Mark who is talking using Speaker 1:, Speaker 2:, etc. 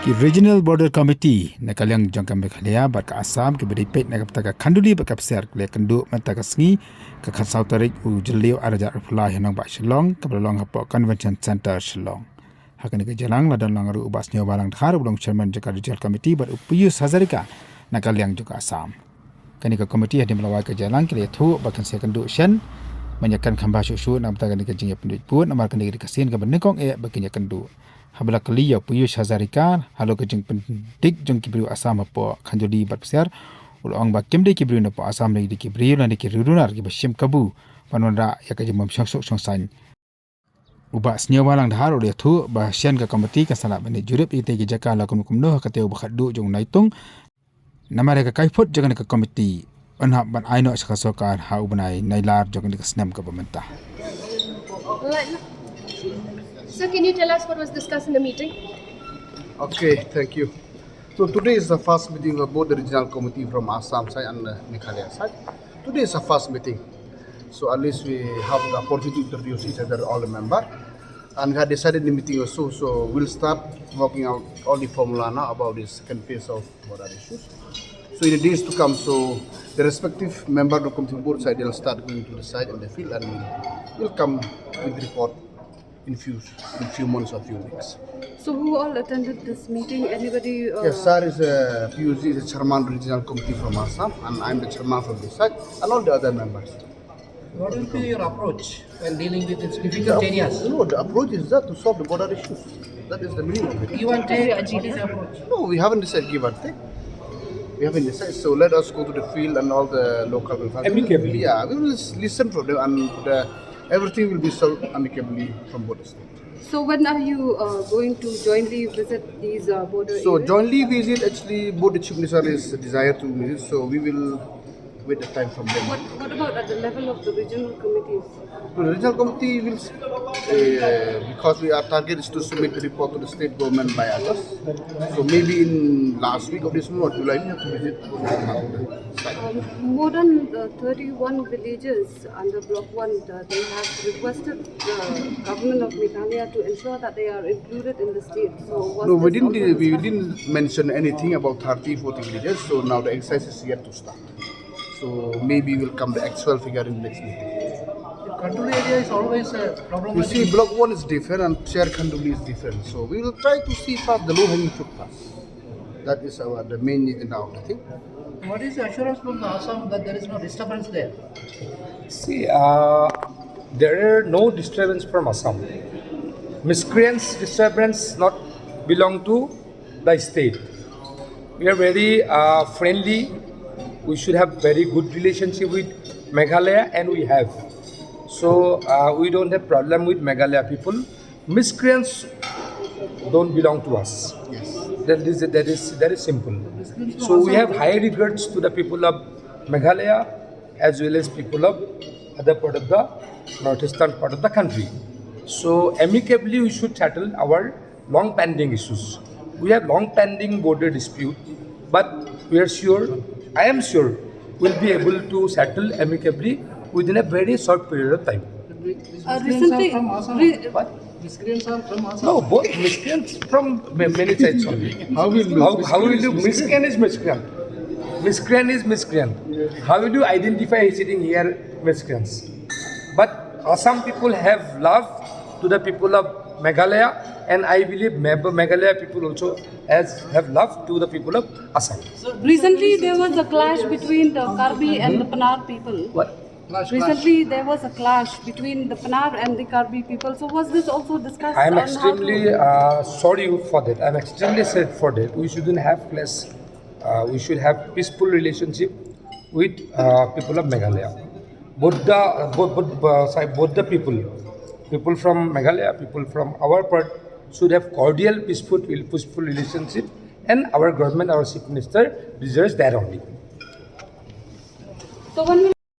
Speaker 1: Regional Border Committee nakalyang jangkam Meghalaya bat ka Assam ke beripet nak taka khanduli bat kapser le kendu mataka sngi ka khasau tarik u jelio araja reply hanang ba Shillong ka belong hapo Convention Center Shillong hakani ke jalang ladan langaru ubas nyo balang dhar ulong chairman jaka regional committee bat upiyus hazarika nakalyang juga Assam kani ka committee hadi melawai ke jalang ke le thu bakan sekendu shen menyakan khamba shu nam taka ni ke jingya pendut pun amar kani ke kasin ka benekong bakinya kendu habla kaliya puyush hazarika halo ke jeng pendik jeng kibru Assam apo khanjoli batpsiar ulong ba kemde kibru na po Assam le kibru na ki runar ki bashim kabu panonra ya ka jemam shangsok songsan uba snyawa lang dhar ole thu ba sian ka komiti ka sala bani jurip ite ki jaka la kumno ka teu bakhadu jong naitung namare ka kaifut jangan ka komiti anha ban aino sakasokar ha ubnai nailar jangan ka snam ka pementa.
Speaker 2: So can you tell us what was discussed in the meeting?
Speaker 3: Okay, thank you. So today is the first meeting of both the regional committee from Assam side and Meghalaya side. Today is the first meeting. So at least we have the opportunity to introduce each other, all the members. And we had decided in the meeting also, so we'll start working out all the formula now about the second phase of border issues. So in the days to come, so the respective member of the committee board side, they'll start going to the side and the field and we'll come with the report in few months or few weeks.
Speaker 4: So who all attended this meeting? Anybody?
Speaker 3: Yes, sir is a PUC, is a chairman regional committee from Assam, and I'm the chairman from this side, and all the other members.
Speaker 5: What will be your approach when dealing with these difficult areas?
Speaker 3: No, the approach is that to solve the border issues. That is the minimum.
Speaker 5: You want to take this approach?
Speaker 3: No, we haven't decided give or take. We haven't decided. So let us go to the field and all the local.
Speaker 1: Amicably.
Speaker 3: Yeah, we will listen from them and. Everything will be solved amicably from both states.
Speaker 4: So when are you going to jointly visit these border
Speaker 3: So
Speaker 4: areas?
Speaker 3: jointly visit, actually both the chief minister is desire to visit, so we will wait the time from them.
Speaker 4: What about at the level of the regional committees?
Speaker 3: So the regional committee will, because our target is to submit the report to the state government by August. So maybe in last week of this month, we will have to visit.
Speaker 4: More than 31 villages under Block 1, they have requested the government of Meghalaya to ensure that they are included in the state. So was
Speaker 3: No, we
Speaker 4: this also
Speaker 3: didn't mention anything about 30-40 villages, so now the exercise is yet to start. So maybe we'll come the actual figure in the next meeting.
Speaker 5: The Khanduli area is always a problem.
Speaker 3: You see, Block 1 is different and Share Khanduli is different. So we will try to see first the low-hanging fruit first. That is the main agenda of the thing.
Speaker 5: What is the assurance from the Assam that there is no disturbance there?
Speaker 6: See, there are no disturbance from Assam. Miscreants disturbance not belong to the state. We are very friendly. We should have very good relationship with Meghalaya, and we have. So we don't have problem with Meghalaya people. Miscreants don't belong to us.
Speaker 3: Yes.
Speaker 6: That is simple. So we have high regards to the people of Meghalaya as well as people of other part of the northeastern part of the country. So amicably we should settle our long pending issues. We have long pending border dispute, but we are sure, I am sure, we'll be able to settle amicably within a very short period of time.
Speaker 4: recently,
Speaker 5: From Assam.
Speaker 6: What?
Speaker 5: Miscreants are from Assam.
Speaker 6: No, both miscreants from many sides only. How will you miscreant is miscreant? Miscreant is miscreant. How will you identify sitting here miscreants? But Assam people have love to the people of Meghalaya, and I believe Meghalaya people also have love to the people of Assam.
Speaker 4: recently there was a clash between the Karbi and the Panar people.
Speaker 6: What?
Speaker 4: Recently there was a clash between the Panar and the Karbi people. So was this also discussed?
Speaker 6: I am
Speaker 4: on how
Speaker 6: extremely
Speaker 4: to-
Speaker 6: sorry for that. I am extremely sad for that. We shouldn't have clash. We should have peaceful relationship with people of Meghalaya. Both the people from Meghalaya, people from our part should have cordial, peaceful relationship, and our government, our chief minister deserves that only.
Speaker 4: So when we